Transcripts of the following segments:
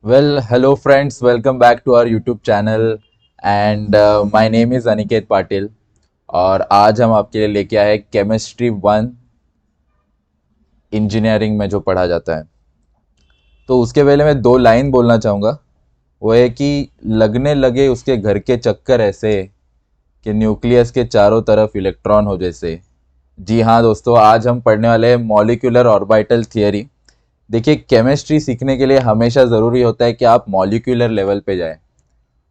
Well, hello friends, welcome back to our YouTube channel and my name is Aniket Patil और आज हम आपके लिए लेके आए केमिस्ट्री 1 इंजीनियरिंग में जो पढ़ा जाता है। तो उसके पहले मैं दो लाइन बोलना चाहूँगा। वो है कि लगने लगे उसके घर के चक्कर ऐसे कि न्यूक्लियस के चारों तरफ इलेक्ट्रॉन हो जैसे। जी हाँ दोस्तों, आज हम पढ़ने वाले हैं मॉलिक्यूलर ऑर्बिटल थियरी। देखिए, केमिस्ट्री सीखने के लिए हमेशा ज़रूरी होता है कि आप मॉलिक्यूलर लेवल पे जाएं।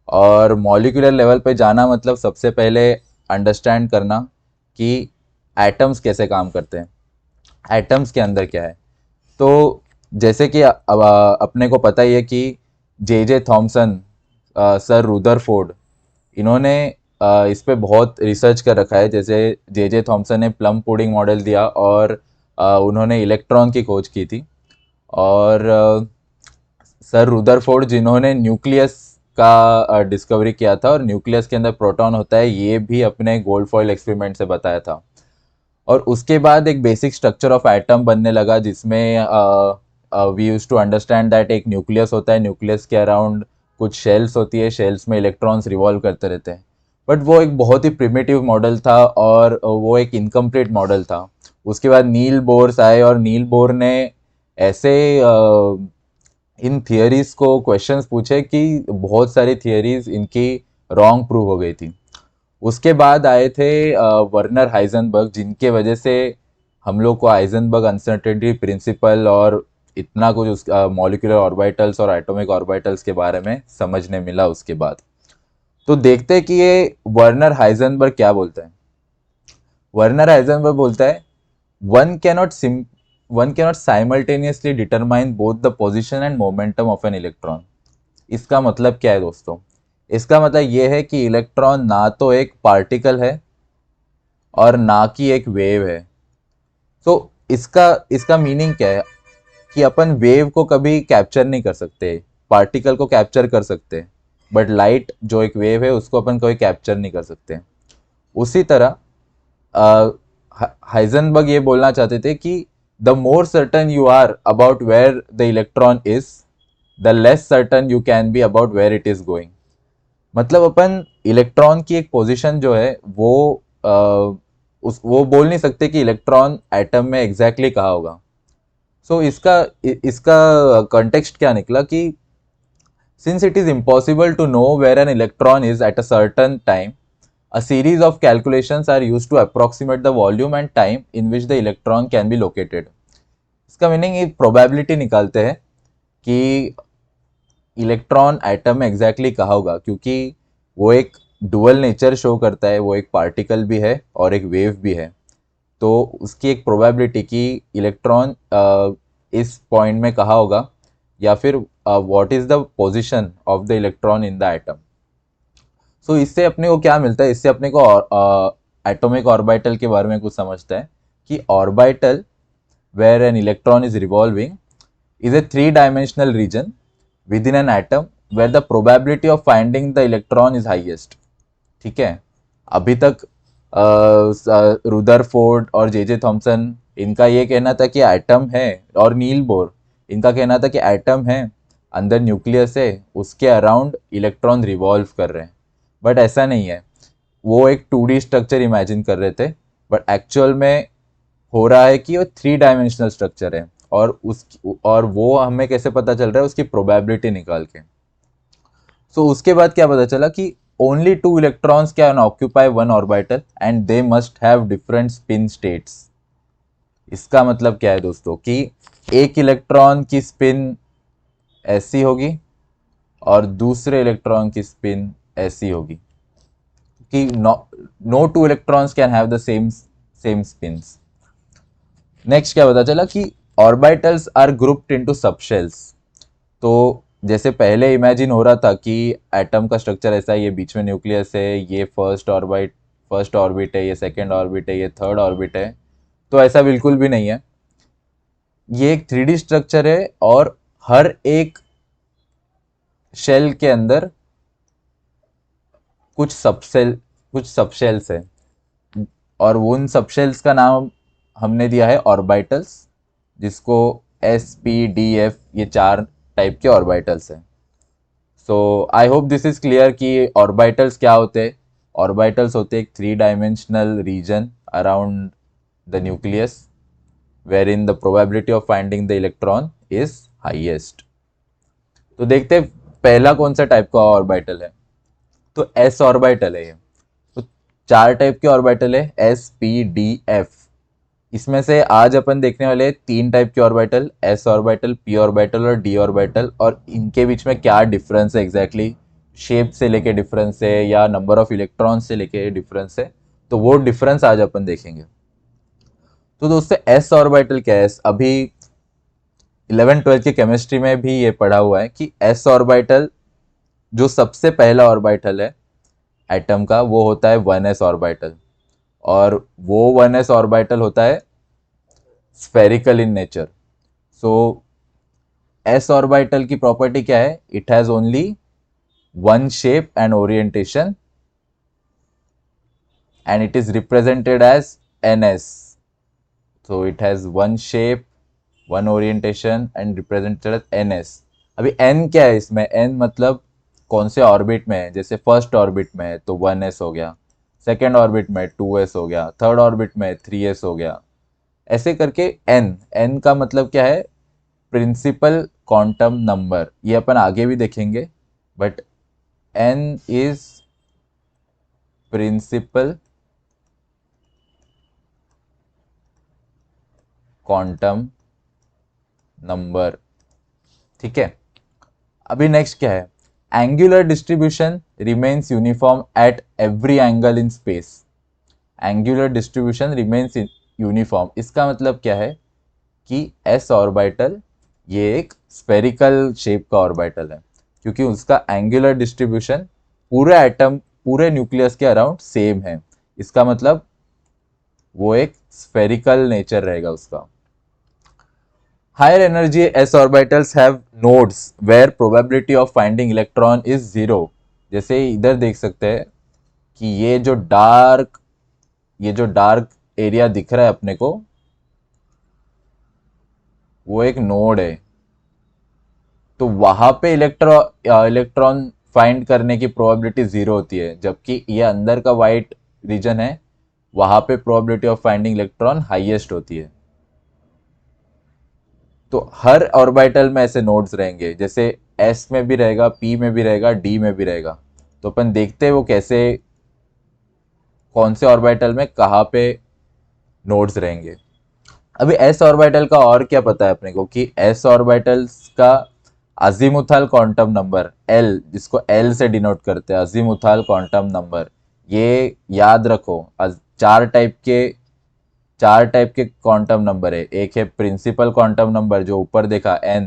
और मॉलिक्यूलर लेवल पे जाना मतलब सबसे पहले अंडरस्टैंड करना कि एटम्स कैसे काम करते हैं, एटम्स के अंदर क्या है। तो जैसे कि अब अपने को पता ही है कि जे जे थॉमसन, सर रुदरफोर्ड, इन्होंने इस पे बहुत रिसर्च कर रखा है। जैसे जे जे थॉमसन ने प्लम पुडिंग मॉडल दिया और उन्होंने इलेक्ट्रॉन की खोज की थी। और सर रुदरफोर्ड जिन्होंने न्यूक्लियस का डिस्कवरी किया था और न्यूक्लियस के अंदर प्रोटॉन होता है, ये भी अपने गोल्ड फॉइल एक्सपेरिमेंट से बताया था। और उसके बाद एक बेसिक स्ट्रक्चर ऑफ एटम बनने लगा जिसमें we use to understand that एक न्यूक्लियस होता है, न्यूक्लियस के अराउंड कुछ शेल्स होती है, शेल्स में इलेक्ट्रॉन्स रिवॉल्व करते रहते हैं। बट वो एक बहुत ही प्रिमिटिव मॉडल था और वो एक इनकम्प्लीट मॉडल था। उसके बाद नील बोर्स आए और नील बोर ने ऐसे इन थियरीज को क्वेश्चंस पूछे कि बहुत सारी थियरीज इनकी रॉन्ग प्रूव हो गई थी। उसके बाद आए थे वर्नर हाइजनबर्ग, जिनके वजह से हम लोग को हाइजनबर्ग अनसर्टेनिटी प्रिंसिपल और इतना कुछ उस मॉलिक्यूलर ऑर्बिटल्स और एटॉमिक ऑर्बिटल्स के बारे में समझने मिला उसके बाद। तो देखते हैं कि ये वर्नर हाइजनबर्ग क्या बोलता है। वर्नर हाइजनबर्ग बोलता है, one cannot SIM one cannot simultaneously determine both the position and momentum of an electron. इसका मतलब क्या है दोस्तों? इसका मतलब ये है कि इलेक्ट्रॉन ना तो एक पार्टिकल है और ना कि एक वेव है। तो इसका इसका मीनिंग क्या है कि अपन वेव को कभी कैप्चर नहीं कर सकते, पार्टिकल को कैप्चर कर सकते, बट लाइट जो एक वेव है उसको अपन कभी कैप्चर नहीं कर सकते। उसी तरह हाइजनबर्ग ये बोलना चाहते थे कि the more certain you are about where the electron is, the less certain you can be about where it is going. मतलब अपन इलेक्ट्रॉन की एक पोजीशन जो है वो वो बोल नहीं सकते कि इलेक्ट्रॉन एटम में एग्जैक्टली exactly कहाँ होगा। सो इसका कॉन्टेक्स्ट क्या निकला कि since it is impossible to know where an electron is at a certain time, a series of calculations are used to approximate the volume and time in which the electron can be located. इसका meaning एक probability निकालते हैं कि electron atom में exactly exactly कहाँ होगा, क्योंकि वो एक डुअल नेचर शो करता है, वो एक पार्टिकल भी है और एक वेव भी है। तो उसकी एक प्रोबेबिलिटी कि इलेक्ट्रॉन इस पॉइंट में कहाँ होगा, या फिर what is the position of the electron in the atom. So इससे अपने को क्या मिलता है? इससे अपने को एटॉमिक ऑर्बिटल के बारे में कुछ समझता है कि orbital where an electron is revolving is a three-dimensional region within an atom where the probability of finding the electron is highest. ठीक है। अभी तक रुदरफोर्ड और जे जे थॉमसन, इनका ये कहना था कि एटम है, और नील बोर, इनका कहना था कि एटम है, अंदर न्यूक्लियस है, उसके अराउंड इलेक्ट्रॉन रिवॉल्व कर रहे हैं। बट ऐसा नहीं है। वो एक 2D स्ट्रक्चर इमेजिन कर रहे थे, बट एक्चुअल में हो रहा है कि वो 3 डायमेंशनल स्ट्रक्चर है। और वो हमें कैसे पता चल रहा है? उसकी प्रोबेबिलिटी निकाल के। सो उसके बाद क्या पता चला कि only 2 electrons can occupy one orbital and they must have different spin states. इसका मतलब क्या है दोस्तों? कि एक इलेक्ट्रॉन की स्पिन ऐसी होगी और दूसरे इलेक्ट्रॉन की स्पिन ऐसी होगी, कि no 2 electrons can have the same same spins. Next क्या पता चला कि orbitals are grouped into subshells. तो जैसे पहले इमेजिन हो रहा था कि एटम का स्ट्रक्चर ऐसा है, ये बीच में न्यूक्लियस है, ये फर्स्ट ऑर्बिट है, ये सेकंड ऑर्बिट है, ये थर्ड ऑर्बिट है। तो ऐसा बिल्कुल भी नहीं है। ये एक 3D स्ट्रक्चर है और हर एक शेल के अंदर कुछ सबसेल कुछ सबशेल्स है, और उन सबशेल्स का नाम हमने दिया है ऑर्बिटल्स, जिसको S P D F, ये 4 टाइप के ऑर्बिटल्स हैं। So I hope this is clear कि ऑर्बिटल्स क्या होते हैं। ऑर्बिटल्स होते हैं एक 3 dimensional region around the nucleus wherein the probability of finding the electron is highest। तो देखते हैं पहला कौन सा टाइप का ऑर्बिटल है। तो एस ऑर्बिटल है ये। तो 4 टाइप के ऑर्बिटल है, एस पी डी एफ। इसमें से आज अपन देखने वाले 3 टाइप के orbital, S orbital, P orbital और डी ऑर्बिटल, और इनके बीच में क्या डिफरेंस है एग्जैक्टली, शेप से लेके डिफरेंस है या नंबर ऑफ इलेक्ट्रॉन से लेके डिफरेंस है, तो वो डिफरेंस आज अपन देखेंगे। तो दोस्तों एस ऑर्बिटल क्या है, अभी 11th-12th की केमिस्ट्री में भी ये पढ़ा हुआ है कि एस ऑर्बिटल जो सबसे पहला ऑर्बिटल है एटम का वो होता है 1s ऑर्बिटल, और वो 1s ऑर्बिटल होता है spherical in nature. So S orbital की प्रॉपर्टी क्या है, it has only one shape and orientation and it is represented as ns। so it has one shape, one orientation and represented as ns। अभी n क्या है इसमें, n मतलब कौन से ऑर्बिट में है। जैसे फर्स्ट ऑर्बिट में है तो 1s हो गया, सेकेंड ऑर्बिट में 2s हो गया, थर्ड ऑर्बिट में 3s हो गया, ऐसे करके n का मतलब क्या है, प्रिंसिपल क्वांटम नंबर। ये अपन आगे भी देखेंगे, but n is principal quantum number. ठीक है, अभी नेक्स्ट क्या है, angular distribution remains uniform at every angle in space. Angular distribution remains uniform, इसका मतलब क्या है कि एस ऑर्बिटल ये एक स्फेरिकल शेप का ऑर्बिटल है, क्योंकि उसका एंगुलर डिस्ट्रीब्यूशन पूरे एटम, पूरे न्यूक्लियस के अराउंड सेम है। इसका मतलब वो एक स्फेरिकल नेचर रहेगा उसका। Higher energy S orbitals have nodes where probability of finding electron is 0। जैसे इधर देख सकते हैं कि ये जो डार्क एरिया दिख रहा है अपने को, वो एक नोड है। तो वहां पे इलेक्ट्रॉन फाइंड करने की प्रोबेबिलिटी 0 होती है, जबकि ये अंदर का वाइट रीजन है, वहां पे probability of finding electron highest होती है। तो हर ऑर्बिटल में ऐसे नोड्स रहेंगे, जैसे एस में भी रहेगा, पी में भी रहेगा, डी में भी रहेगा। तो अपन देखते हैं वो कैसे, कौन से ऑर्बिटल में कहाँ पे नोड्स रहेंगे। अभी एस ऑर्बिटल का और क्या पता है अपने को कि एस ऑर्बिटल्स का अजीमुथल क्वांटम नंबर एल, जिसको एल से डिनोट करते हैं, अजीमुथल क्वांटम नंबर, ये याद रखो। चार टाइप के क्वांटम नंबर है। एक है प्रिंसिपल क्वांटम नंबर जो ऊपर देखा n,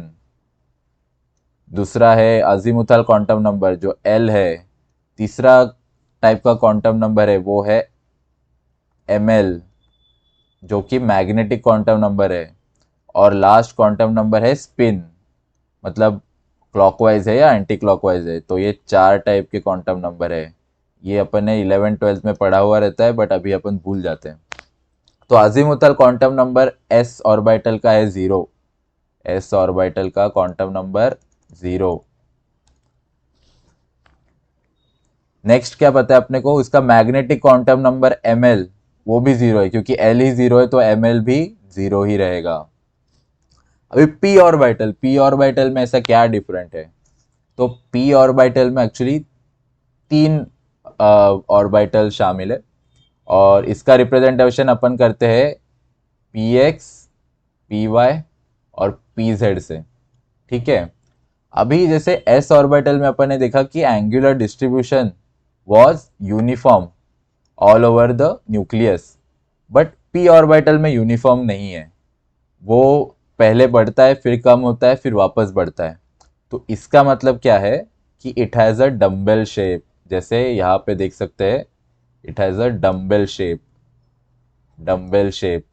दूसरा है अजीमुथल क्वांटम नंबर जो l है, तीसरा टाइप का क्वांटम नंबर है वो है ml जो कि मैग्नेटिक क्वांटम नंबर है, और लास्ट क्वांटम नंबर है स्पिन, मतलब क्लॉकवाइज है या एंटी क्लॉकवाइज है। तो ये 4 टाइप के क्वांटम नंबर है। ये अपन ने 11th-12th में पढ़ा हुआ रहता है, बट अभी अपन भूल जाते हैं। तो azimuthal quantum number S orbital का है 0। एस ऑर्बिटल का क्वांटम नंबर 0। नेक्स्ट क्या पता है अपने को, इसका मैग्नेटिक क्वांटम नंबर ml, वो भी 0 है, क्योंकि l ही 0 है तो ml भी 0 ही रहेगा। अभी पी ऑर्बिटल में ऐसा क्या डिफरेंट है, तो पी ऑर्बिटल में एक्चुअली 3 ऑर्बिटल शामिल है, और इसका रिप्रेजेंटेशन अपन करते हैं पी एक्स, पी वाई और पी जेड से। ठीक है, अभी जैसे एस ऑर्बिटल में अपन ने देखा कि angular distribution was uniform all over the nucleus, but P orbital में यूनिफॉर्म नहीं है, वो पहले बढ़ता है, फिर कम होता है, फिर वापस बढ़ता है। तो इसका मतलब क्या है कि it has a dumbbell shape. जैसे यहाँ पे देख सकते हैं, it has a dumbbell shape.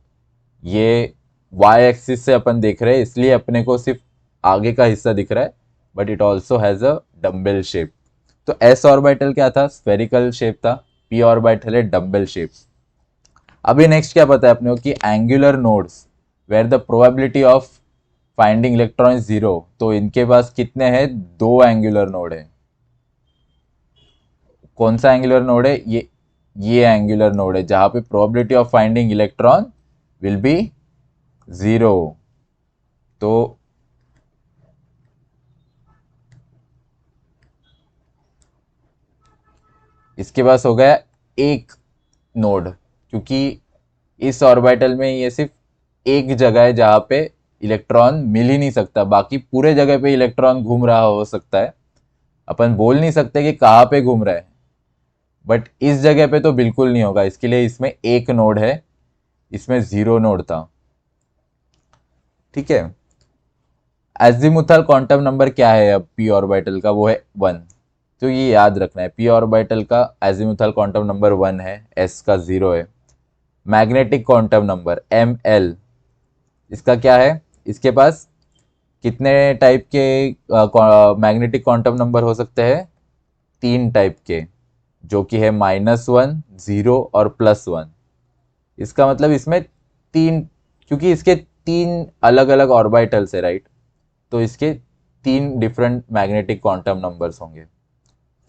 ये वाई एक्सिस से अपन देख रहे हैं, इसलिए अपने को सिर्फ आगे का हिस्सा दिख रहा है, but it also has a dumbbell shape. तो एस ऑर्बिटल क्या था, स्फेरिकल शेप था, पी ऑर्बिटल है डम्बल शेप। अभी नेक्स्ट क्या पता है अपने को कि angular nodes where the probability of finding electron is 0, तो इनके पास कितने हैं? 2 एंगुलर नोड है। कौन सा एंगुलर नोड है? ये एंगुलर नोड है जहां पे probability of finding electron will be 0। तो इसके पास हो गया एक नोड, क्योंकि इस ऑर्बिटल में ये सिर्फ एक जगह है जहां पे इलेक्ट्रॉन मिल ही नहीं सकता, बाकी पूरे जगह पे इलेक्ट्रॉन घूम रहा हो सकता है। अपन बोल नहीं सकते कि कहाँ पे घूम रहा है, बट इस जगह पे तो बिल्कुल नहीं होगा। इसके लिए इसमें एक नोड है, इसमें 0 नोड था। ठीक है। एजिमुथल क्वांटम नंबर क्या है अब पी ऑर्बिटल का? वो है 1। तो ये याद रखना है, पी ऑर्बिटल का एजिमुथल क्वांटम नंबर 1 है, एस का 0 है। Magnetic quantum number M L, इसका क्या है? इसके पास कितने टाइप के मैग्नेटिक क्वांटम नंबर हो सकते हैं? 3 टाइप के, जो कि है -1, 0 और +1। इसका मतलब इसमें 3, क्योंकि इसके 3 अलग अलग ऑर्बिटल्स है, राइट? तो इसके 3 डिफरेंट मैग्नेटिक क्वांटम नंबर्स होंगे।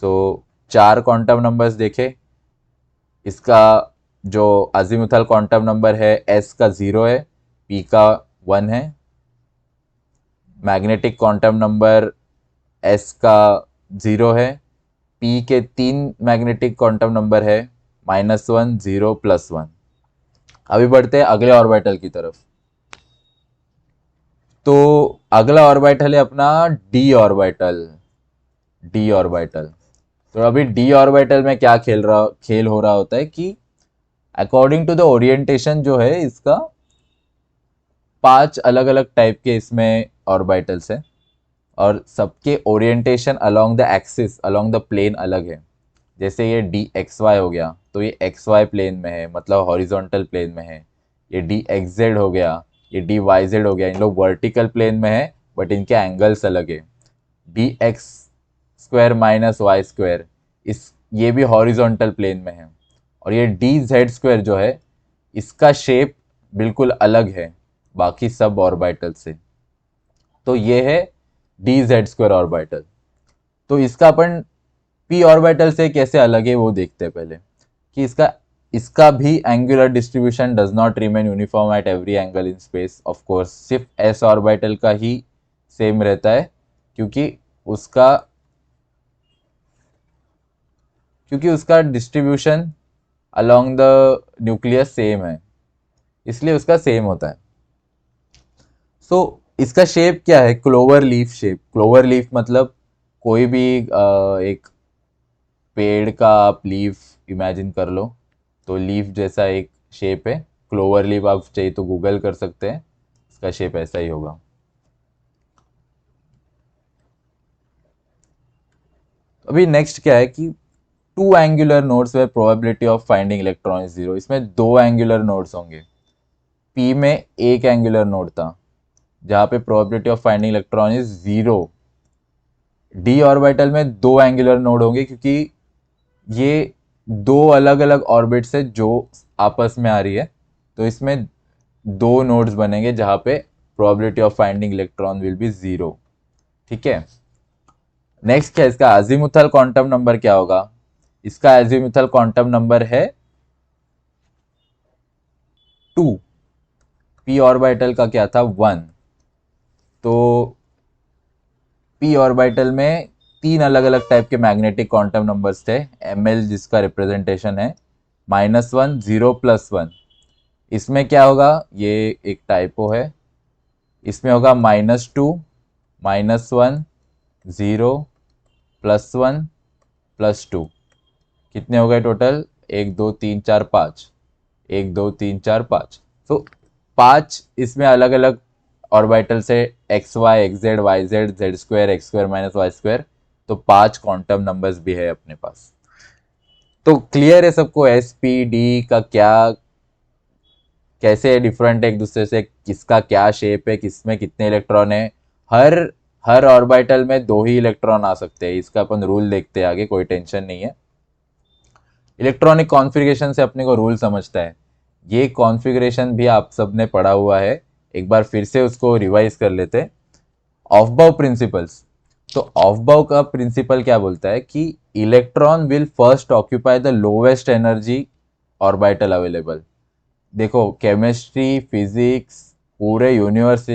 तो 4 क्वांटम नंबर्स देखे। इसका जो अजीमुथल क्वांटम नंबर है एस का 0 है, पी का 1 है। मैग्नेटिक क्वांटम नंबर एस का 0 है। पी के 3 मैग्नेटिक क्वांटम नंबर है, -1, 0, +1। अभी बढ़ते हैं अगले ऑर्बिटल की तरफ। तो अगला ऑर्बिटल है अपना डी ऑर्बिटल। D orbital. तो अभी डी ऑर्बिटल में क्या खेल हो रहा होता है कि अकॉर्डिंग टू द ओरिएंटेशन जो है इसका 5 अलग अलग टाइप के इसमें ऑर्बिटल्स है, और सबके orientation along the axis, along the plane अलग है। जैसे ये डी एक्स वाई हो गया, तो ये एक्स वाई प्लेन में है, मतलब हॉरिजॉन्टल प्लेन में है। ये डी एक्स जेड हो गया, ये डी वाई जेड हो गया, इन लोग वर्टिकल प्लेन में है, बट इनके एंगल्स अलग है। D X square -Y square, इस ये भी हॉरिजॉन्टल प्लेन में है। और ये डी जेड स्क्वायर जो है, इसका शेप बिल्कुल अलग है बाकी सब ऑर्बिटल से। तो ये है डी जेड स्क्वायर ऑर्बिटल। तो इसका अपन पी ऑर्बिटल से कैसे अलग है वो देखते हैं पहले, कि इसका भी angular distribution does not remain uniform at every angle in space. Of course सिर्फ एस ऑर्बिटल का ही सेम रहता है, क्योंकि उसका distribution along the nucleus same है, इसलिए उसका सेम होता है। सो इसका शेप क्या है? Clover leaf shape. Clover leaf मतलब कोई भी एक पेड़ का आप लीफ इमेजिन कर लो, तो लीफ जैसा एक शेप है। क्लोवर लीफ आप चाहिए तो गूगल कर सकते हैं, इसका शेप ऐसा ही होगा। अभी नेक्स्ट क्या है कि 2 angular nodes way probability of finding electron is 0। इसमें 2 एंगुलर नोड्स होंगे। पी में एक एंगुलर नोड था जहां पे probability of finding electron is 0। D orbital में 2 एंगुलर नोड होंगे, क्योंकि ये 2 अलग अलग ऑर्बिट्स है जो आपस में आ रही है, तो इसमें 2 नोड्स बनेंगे जहां पे probability of finding electron will be 0। ठीक है। नेक्स्ट क्या है इसका अजीमुथल क्वांटम नंबर क्या होगा? इसका अजीमुथल क्वांटम नंबर है 2। पी ऑर्बिटल का क्या था? 1। तो पी ऑर्बिटल में 3 अलग अलग टाइप के मैग्नेटिक क्वांटम नंबर्स थे। एम एल जिसका रिप्रेजेंटेशन है -1, 0, +1। इसमें क्या होगा? ये एक टाइपो है। इसमें होगा -2, -1, 0, +1, +2। कितने हो गए टोटल? 1 2 3 4 5। 1 2 3 4 5। तो 5 इसमें अलग अलग ऑर्बिटल से X Y, X Z, Y Z, Z square, X square -Y square. तो 5 क्वांटम नंबर्स भी है अपने पास। तो क्लियर है सबको एस पी डी का क्या, कैसे डिफरेंट है एक दूसरे से, किसका क्या शेप है, किसमें कितने इलेक्ट्रॉन है। हर हर ऑर्बिटल में 2 ही इलेक्ट्रॉन आ सकते हैं। इसका अपन रूल देखते हैं आगे, कोई टेंशन नहीं है। इलेक्ट्रॉनिक कॉन्फ़िगरेशन से अपने को रूल समझता है। ये कॉन्फ़िगरेशन भी आप सब ने पढ़ा हुआ है एक बार फिर से उसको रिवाइज कर लेते। ऑफबाउ प्रिंसिपल्स। तो ऑफबाउ का प्रिंसिपल क्या बोलता है कि electron will first occupy the lowest energy orbital available. देखो केमिस्ट्री फिजिक्स पूरे यूनिवर्स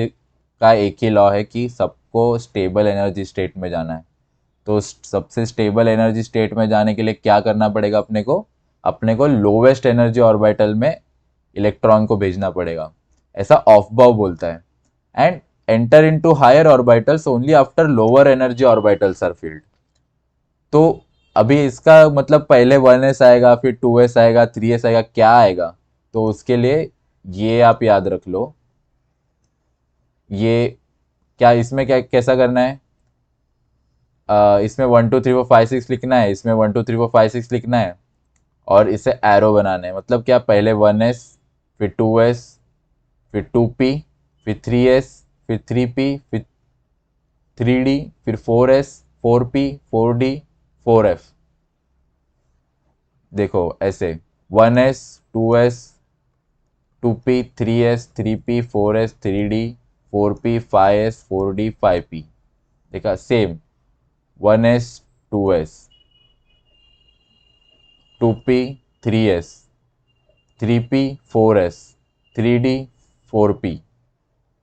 का एक ही लॉ है कि सबको स्टेबल एनर्जी स्टेट में जाना है। तो सबसे स्टेबल एनर्जी स्टेट में जाने के लिए क्या करना पड़ेगा अपने को लोवेस्ट एनर्जी ऑर्बिटल में इलेक्ट्रॉन को भेजना पड़ेगा, ऐसा ऑफबाउ बोलता है। And enter into higher orbitals only after lower energy orbitals are filled. तो अभी इसका मतलब पहले 1s आएगा, फिर 2s आएगा, 3s आएगा, क्या आएगा? तो उसके लिए ये आप याद रख लो। ये क्या इसमें क्या कैसा करना है? इसमें 1 2 3 4 5 6 लिखना है, इसमें 1 2 3 4 5 6 लिखना है, और इसे एरो बनाना है। मतलब क्या, पहले 1s, फिर 2s, फिर 2p, फिर 3s, फिर 3p, फिर 3d, फिर 4s, 4p, 4d, 4f। देखो ऐसे 1s, 2s, 2p, 3s, 3p, 4s, 3d, 4p, 5s, 4d, 5p। देखा same 1s, 2s, 2p, 3s, 3p, 4s, 3d, 4p।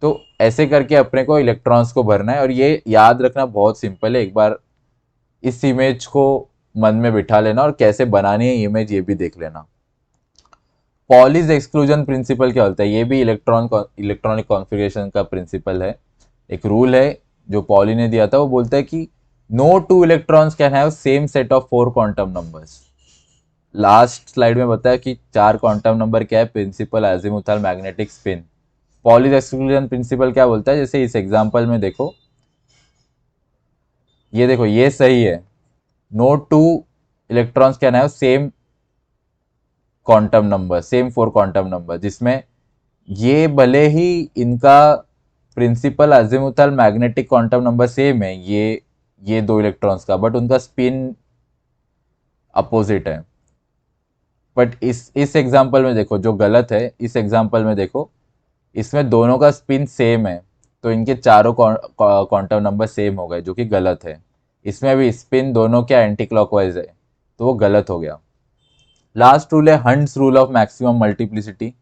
तो ऐसे करके अपने को इलेक्ट्रॉन्स को भरना है, और ये याद रखना बहुत सिंपल है। एक बार इस इमेज को मन में बिठा लेना, और कैसे बनानी है इमेज ये भी देख लेना। पॉलीज एक्सक्लूजन प्रिंसिपल क्या होता है? ये भी इलेक्ट्रॉनिक कॉन्फ़िगरेशन का प्रिंसिपल है। एक रूल है जो पॉली ने दिया था, वो बोलता है कि no two electrons can have same set of 4 quantum numbers. Last slide में बताया कि 4 क्वांटम नंबर क्या है, principal azimuthal magnetic spin. Pauli's exclusion principle क्या बोलता है? जैसे इस एग्जांपल में देखो, ये देखो ये सही है, no two electrons can have same quantum number, same 4 quantum number, जिसमें ये भले ही इनका principal azimuthal magnetic quantum number same है, ये दो इलेक्ट्रॉन्स का, बट उनका स्पिन अपोजिट है। बट इस एग्जांपल में देखो जो गलत है, इस एग्जांपल में देखो इसमें दोनों का स्पिन सेम है, तो इनके चारों क्वांटम नंबर सेम हो गए, जो कि गलत है। इसमें भी स्पिन दोनों क्या एंटी क्लॉकवाइज है, तो वो गलत हो गया। लास्ट रूल है Hund's rule of maximum multiplicity.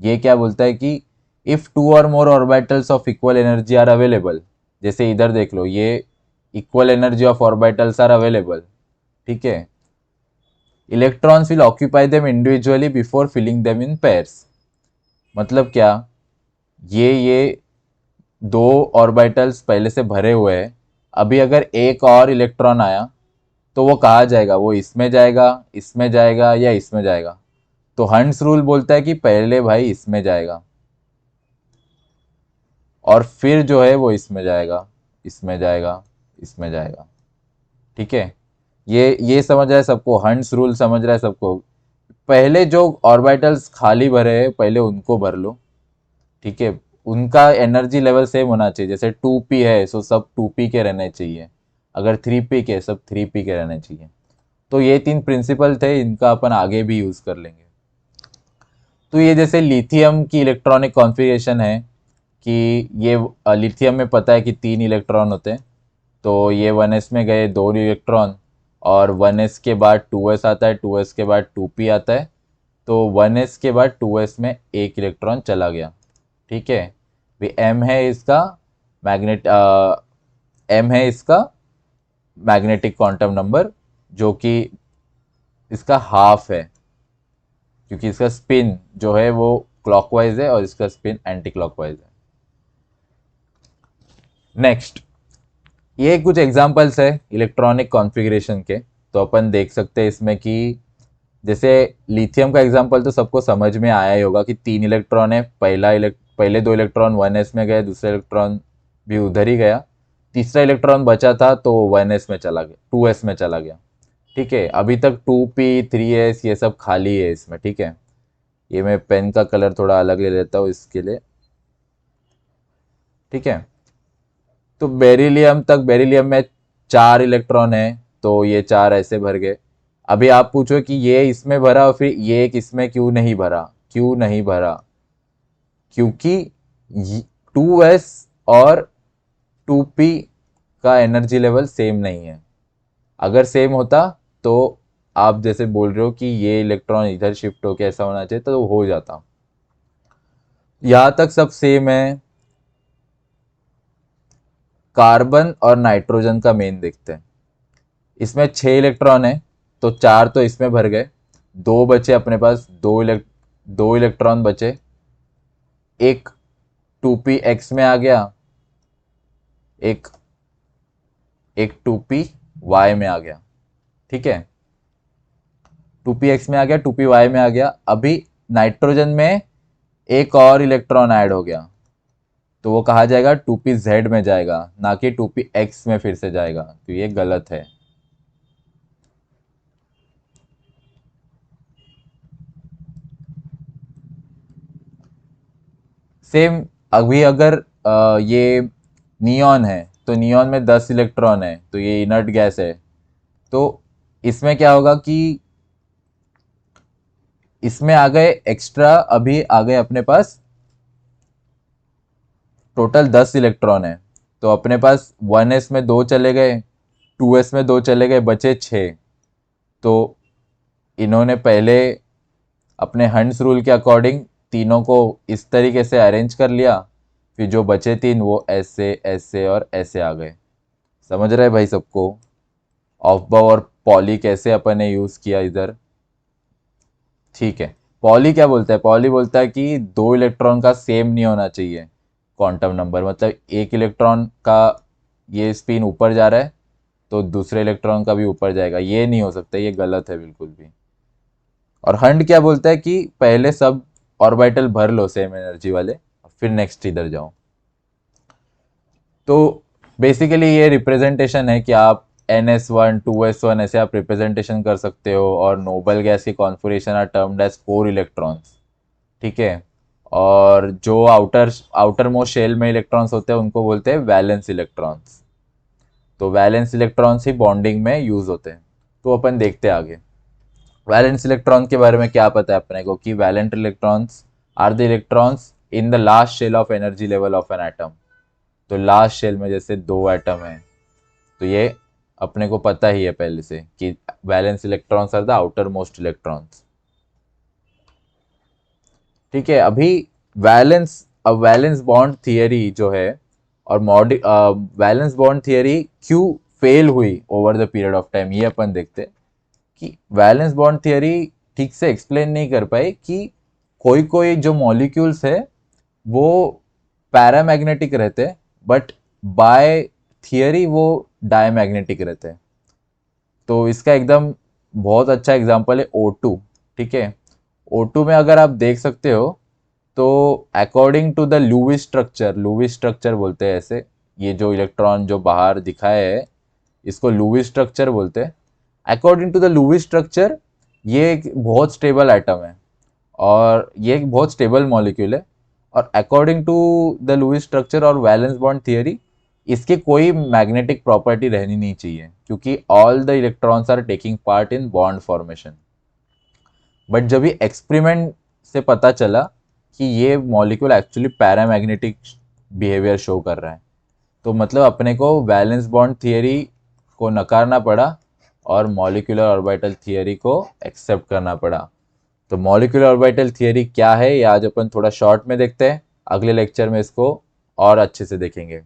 ये क्या बोलता है कि इफ टू और more orbitals of equal energy are available, जैसे इधर देख लो, ये equal energy of orbitals are available, ठीक है, electrons will occupy them individually before filling them in pairs. मतलब क्या, ये दो ऑर्बिटल्स पहले से भरे हुए हैं, अभी अगर एक और इलेक्ट्रॉन आया तो वो कहाँ जाएगा? वो इसमें जाएगा, इसमें जाएगा, या इसमें जाएगा? तो हंट्स रूल बोलता है कि पहले भाई इसमें जाएगा, और फिर जो है वो इसमें जाएगा, इसमें जाएगा, इसमें जाएगा। ठीक है, ये समझ रहा है सबको? हंट्स रूल समझ रहा है सबको? पहले जो ऑर्बिटल्स खाली भरे हैं पहले उनको भर लो, ठीक है, उनका एनर्जी लेवल सेम होना चाहिए। जैसे 2p है, सो सब 2p के रहने चाहिए, अगर 3p के, सब 3p के रहने चाहिए। तो ये 3 प्रिंसिपल थे, इनका अपन आगे भी यूज कर लेंगे। तो ये जैसे लिथियम की इलेक्ट्रॉनिक कॉन्फ़िगरेशन है कि ये लिथियम में पता है कि 3 इलेक्ट्रॉन होते हैं, तो ये 1s में गए 2 इलेक्ट्रॉन, और 1s के बाद 2s आता है, 2s के बाद 2p आता है, तो 1s के बाद 2s में एक इलेक्ट्रॉन चला गया। ठीक है, भी m है इसका मैग्नेट m है इसका मैग्नेटिक क्वांटम नंबर, जो कि इसका हाफ है, क्योंकि इसका स्पिन जो है वो क्लॉकवाइज है और इसका स्पिन एंटी क्लॉकवाइज है। नेक्स्ट, ये कुछ एग्जांपल्स है इलेक्ट्रॉनिक कॉन्फ़िगरेशन के, तो अपन देख सकते हैं इसमें कि जैसे लिथियम का एग्जांपल तो सबको समझ में आया ही होगा कि 3 इलेक्ट्रॉन है, पहले 2 इलेक्ट्रॉन 1s में गए, दूसरा इलेक्ट्रॉन भी उधर ही गया, तीसरा इलेक्ट्रॉन बचा था तो 1s में चला गया, 2s में चला गया। ठीक है, अभी तक 2p 3s ये सब खाली है इसमें। ठीक है, ये मैं पेन का कलर थोड़ा अलग ले लेता हूँ इसके लिए। ठीक है, तो बेरिलियम में 4 इलेक्ट्रॉन है, तो ये 4 ऐसे भर गए। अभी आप पूछो कि ये इसमें भरा और फिर ये एक इसमें क्यों नहीं भरा? क्यों नहीं भरा? क्योंकि 2s और 2p का एनर्जी लेवल सेम नहीं है। अगर सेम होता तो आप जैसे बोल रहे हो कि ये इलेक्ट्रॉन इधर शिफ्ट होके ऐसा होना चाहिए तो हो जाता। यहां तक सब सेम है। कार्बन और नाइट्रोजन का मेन देखते हैं। इसमें 6 इलेक्ट्रॉन है तो 4 तो इसमें भर गए, 2 बचे अपने पास, 2 इलेक्ट्रॉन बचे। एक 2p x में आ गया, एक एक 2p y में आ गया। ठीक है, 2p x में आ गया, 2p y में आ गया। अभी नाइट्रोजन में एक और इलेक्ट्रॉन ऐड हो गया तो वो कहा जाएगा 2p z में जाएगा, ना कि 2p x में फिर से जाएगा, तो ये गलत है। सेम अभी अगर ये नियॉन है तो नियॉन में 10 इलेक्ट्रॉन है तो ये इनर्ट गैस है। तो इसमें क्या होगा कि इसमें आ गए एक्स्ट्रा, अभी आ गए अपने पास टोटल 10 इलेक्ट्रॉन है तो अपने पास 1s में 2 चले गए, 2s में 2 चले गए, बचे 6। तो इन्होंने पहले अपने हंट्स रूल के अकॉर्डिंग तीनों को इस तरीके से अरेंज कर लिया, फिर जो बचे 3 वो ऐसे ऐसे और ऐसे आ गए। समझ रहे भाई सबको ऑफ बाउ और पॉली कैसे अपन ने यूज किया इधर? ठीक है। पॉली क्या बोलता है? पॉली बोलता है कि 2 इलेक्ट्रॉन का सेम नहीं होना चाहिए क्वांटम नंबर, मतलब एक इलेक्ट्रॉन का ये स्पिन ऊपर जा रहा है तो दूसरे इलेक्ट्रॉन का भी ऊपर जाएगा, ये नहीं हो सकता, ये गलत है बिल्कुल भी। और हंड क्या बोलता है कि पहले सब ऑर्बिटल भर लो सेम एनर्जी वाले, फिर नेक्स्ट इधर जाओ। तो बेसिकली ये रिप्रेजेंटेशन है कि आप NS1 2s1 ऐसे आप रिप्रेजेंटेशन कर सकते हो, और नोबल गैस की configuration are termed as core electrons. ठीक है। और जो आउटर मोस्ट शेल में इलेक्ट्रॉन्स होते हैं उनको बोलते हैं वैलेंस इलेक्ट्रॉन्स। तो वैलेंस इलेक्ट्रॉन्स ही बॉन्डिंग में यूज होते हैं। तो अपन देखते हैं आगे वैलेंस इलेक्ट्रॉन के बारे में क्या पता है अपने को, कि valent electrons are the electrons in the last shell of energy level of an atom. तो लास्ट शेल में जैसे 2 एटम है तो ये अपने को पता ही है पहले से कि valence electrons are the outer most electrons. ठीक है। अभी वैलेंस बॉन्ड थियरी जो है, और वैलेंस बॉन्ड थियरी क्यों फेल हुई over the period of time, ये अपन देखते हैं। कि वैलेंस बॉन्ड थियरी ठीक से एक्सप्लेन नहीं कर पाई कि कोई कोई जो मॉलिक्यूल्स है वो पैरामैग्नेटिक रहते हैं, बट बाय थियरी वो डायमैग्नेटिक रहते हैं। तो इसका एकदम बहुत अच्छा एग्जांपल है O2। ठीक है। O2 में अगर आप देख सकते हो तो according to the Lewis structure बोलते हैं ऐसे, ये जो इलेक्ट्रॉन जो बाहर दिखाए है इसको लुईस स्ट्रक्चर बोलते हैं। According to the Lewis structure ये एक बहुत स्टेबल आइटम है, और ये एक बहुत स्टेबल मॉलिक्यूल है। और according to the Lewis structure और वैलेंस बॉन्ड थियरी इसके कोई मैग्नेटिक प्रॉपर्टी रहनी नहीं चाहिए, क्योंकि all the electrons are taking part in bond formation. But जब ये एक्सपेरिमेंट से पता चला कि ये molecule actually paramagnetic behaviour show कर रहा है, तो मतलब अपने को वैलेंस बॉन्ड थियरी को नकारना पड़ा और मॉलिक्यूलर ऑर्बिटल थियरी को एक्सेप्ट करना पड़ा। तो मॉलिक्यूलर ऑर्बिटल थियरी क्या है ये आज अपन थोड़ा शॉर्ट में देखते हैं, अगले लेक्चर में इसको और अच्छे से देखेंगे।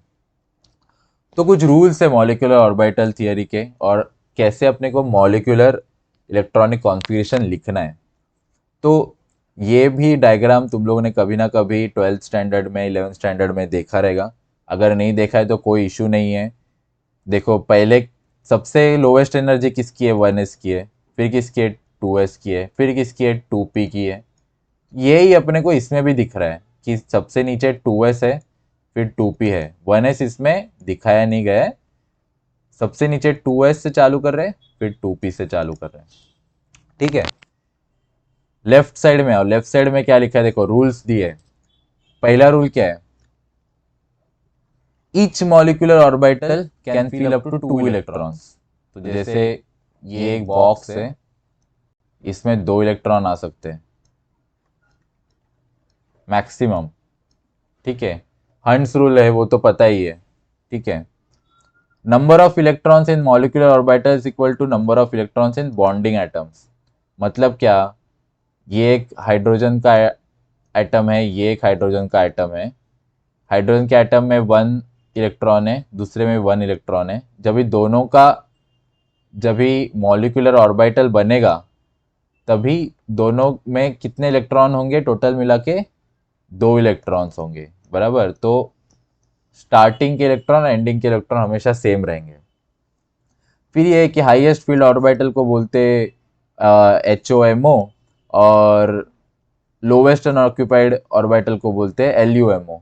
तो कुछ रूल्स है मॉलिक्यूलर ऑर्बिटल थियरी के, और कैसे अपने को मॉलिक्यूलर इलेक्ट्रॉनिक कॉन्फ़िगरेशन लिखना है। तो ये भी डायग्राम तुम लोगों ने कभी ना कभी 12th स्टैंडर्ड में 11th स्टैंडर्ड में देखा रहेगा। अगर नहीं देखा है तो कोई इशू नहीं है। देखो पहले सबसे लोवेस्ट एनर्जी किसकी है? 1s की है। फिर किसकी है? 2s की है। फिर किसकी है? 2p की है। यही अपने को इसमें भी दिख रहा है कि सबसे नीचे 2s है, फिर 2p है। 1s इसमें दिखाया नहीं गया है। सबसे नीचे 2s से चालू कर रहे हैं, फिर 2p से चालू कर रहे हैं। ठीक है। लेफ्ट साइड में आओ। लेफ्ट साइड में क्या लिखा है देखो, रूल्स दिए। पहला रूल क्या है? Each molecular orbital can fill up to 2 electrons. तो जैसे ये एक बॉक्स है, इसमें 2 इलेक्ट्रॉन आ सकते हैं मैक्सिमम। ठीक है, हंस रूल है वो तो पता ही है। ठीक है, number of electrons in molecular orbital is equal to number of electrons in bonding atoms. मतलब क्या, ये एक हाइड्रोजन का एटम है, ये एक हाइड्रोजन का एटम है। हाइड्रोजन के एटम में 1 इलेक्ट्रॉन है, दूसरे में 1 इलेक्ट्रॉन है। जब भी मॉलिक्यूलर ऑर्बिटल बनेगा तभी दोनों में कितने इलेक्ट्रॉन होंगे, टोटल मिला के 2 इलेक्ट्रॉन्स होंगे, बराबर। तो स्टार्टिंग के इलेक्ट्रॉन एंडिंग के इलेक्ट्रॉन हमेशा सेम रहेंगे। फिर ये है कि हाईएस्ट फील्ड ऑर्बिटल को बोलते HOMO, और लोवेस्ट अनऑक्यूपाइड ऑर्बिटल को बोलते हैं LUMO।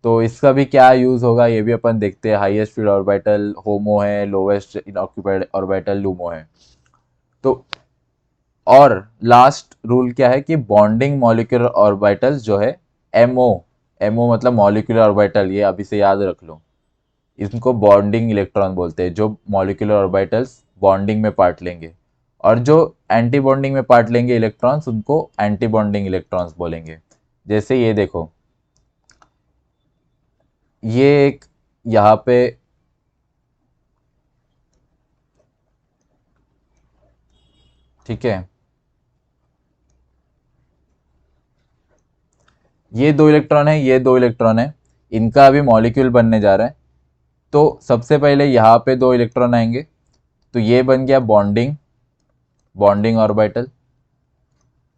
तो इसका भी क्या यूज होगा ये भी अपन देखते हैं। हाईएस्ट फील्ड ऑर्बिटल होमो है, लोवेस्ट इनऑक्यूपाइड ऑर्बिटल लूमो है। तो और लास्ट रूल क्या है कि बॉन्डिंग मॉलिक्यूलर ऑर्बिटल्स जो है MO मतलब मॉलिक्यूलर ऑर्बिटल, ये अभी से याद रख लो। इनको बॉन्डिंग इलेक्ट्रॉन बोलते हैं, जो मॉलिक्यूलर ऑर्बिटल्स बॉन्डिंग में पार्ट लेंगे। और जो एंटी बॉन्डिंग में पार्ट लेंगे इलेक्ट्रॉन्स, उनको एंटी बॉन्डिंग इलेक्ट्रॉन्स बोलेंगे। जैसे ये देखो, ये एक यहाँ पे ठीक है, ये 2 इलेक्ट्रॉन है, ये 2 इलेक्ट्रॉन है, इनका अभी मॉलिक्यूल बनने जा रहा है। तो सबसे पहले यहाँ पे 2 इलेक्ट्रॉन आएंगे, तो ये बन गया बॉन्डिंग बॉन्डिंग ऑर्बिटल।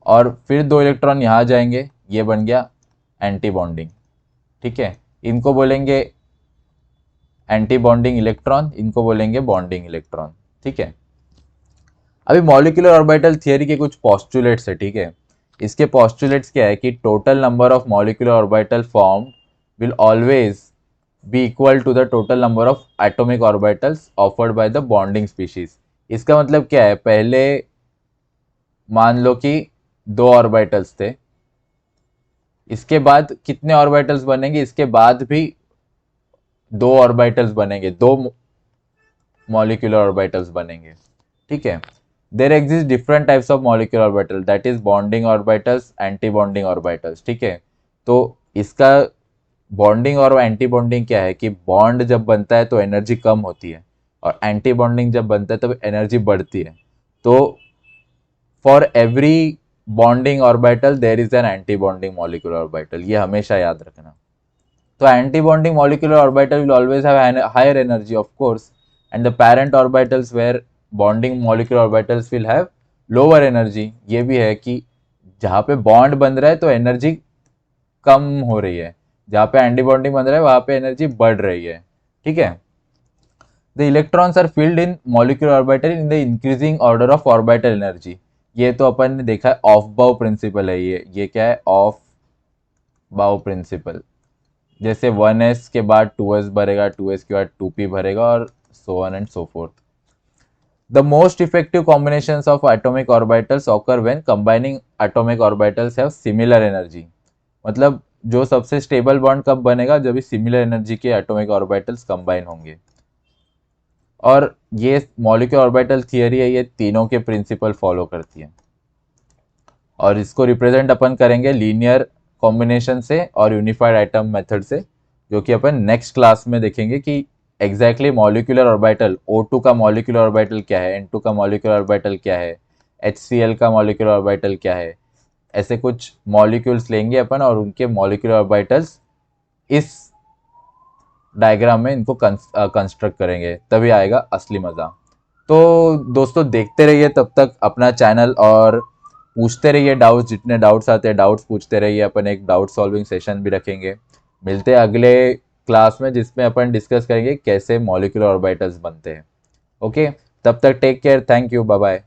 और फिर 2 इलेक्ट्रॉन यहाँ जाएंगे, ये बन गया एंटी बॉन्डिंग। ठीक है, इनको बोलेंगे एंटी बॉन्डिंग इलेक्ट्रॉन, इनको बोलेंगे बॉन्डिंग इलेक्ट्रॉन। ठीक है, अभी मॉलिक्यूलर ऑर्बिटल थियरी के कुछ पॉस्टुलेट्स है। ठीक है, इसके पॉस्टुलेट्स क्या है कि total number of molecular orbital form will always be equal to the total number of atomic orbitals offered by the bonding species. इसका मतलब क्या है, पहले मान लो कि 2 ऑर्बिटल्स थे, इसके बाद कितने ऑर्बिटल्स बनेंगे, इसके बाद भी 2 ऑर्बिटल्स बनेंगे, 2 मॉलिक्यूलर ऑर्बिटल्स बनेंगे। ठीक है, there exist different types of molecular orbital, that is bonding orbitals, anti bonding orbitals. ठीक है, तो इसका बॉन्डिंग और एंटी बॉन्डिंग क्या है कि बॉन्ड जब बनता है तो एनर्जी कम होती है, और एंटी बॉन्डिंग जब बनता है तब एनर्जी बढ़ती है। तो for every bonding orbital there is an anti bonding molecular orbital, ये हमेशा याद रखना। तो anti-bonding molecular orbital will always have higher energy, of course, and the parent orbitals where bonding molecular orbitals will have lower energy। ये भी है कि जहाँ पे बॉन्ड बन रहा है तो एनर्जी कम हो रही है, जहाँ पे एंटी बॉन्डिंग बन रहा है वहाँ पे एनर्जी बढ़ रही है। ठीक है, the electrons are filled in molecular orbital in the increasing order of orbital energy. ये तो अपन ने देखा है, ऑफ बाउ प्रिंसिपल है ये क्या है, ऑफ बाउ प्रिंसिपल। जैसे 1s के बाद 2s भरेगा, 2s के बाद 2p भरेगा, और so on and so forth। The most effective combinations of atomic orbitals occur when combining atomic orbitals have similar energy। मतलब जो सबसे स्टेबल बॉन्ड कब बनेगा, जब भी सिमिलर एनर्जी के एटॉमिक ऑर्बिटल्स कंबाइन होंगे। और ये मॉलिक्यूलर ऑर्बिटल थियरी है, ये तीनों के प्रिंसिपल फॉलो करती है। और इसको रिप्रेजेंट अपन करेंगे लीनियर कॉम्बिनेशन से और यूनिफाइड एटम मेथड से, जो कि अपन नेक्स्ट क्लास में देखेंगे कि एग्जैक्टली मॉलिक्यूलर ऑर्बिटल O2 का मॉलिक्यूलर ऑर्बिटल क्या है, N2 का मॉलिक्यूलर ऑर्बिटल क्या है, HCl का मॉलिक्यूलर ऑर्बिटल क्या है। ऐसे कुछ मॉलिक्यूल्स लेंगे अपन और उनके मॉलिक्यूलर ऑर्बिटल्स इस डायग्राम में इनको कंस्ट्रक्ट करेंगे, तभी आएगा असली मज़ा। तो दोस्तों देखते रहिए तब तक अपना चैनल, और पूछते रहिए डाउट्स, जितने डाउट्स आते हैं डाउट्स पूछते रहिए। अपन एक डाउट सॉल्विंग सेशन भी रखेंगे। मिलते हैं अगले क्लास में, जिसमें अपन डिस्कस करेंगे कैसे मॉलिक्यूलर ऑर्बिटल्स बनते हैं। ओके, तब तक take care, thank you, bye bye.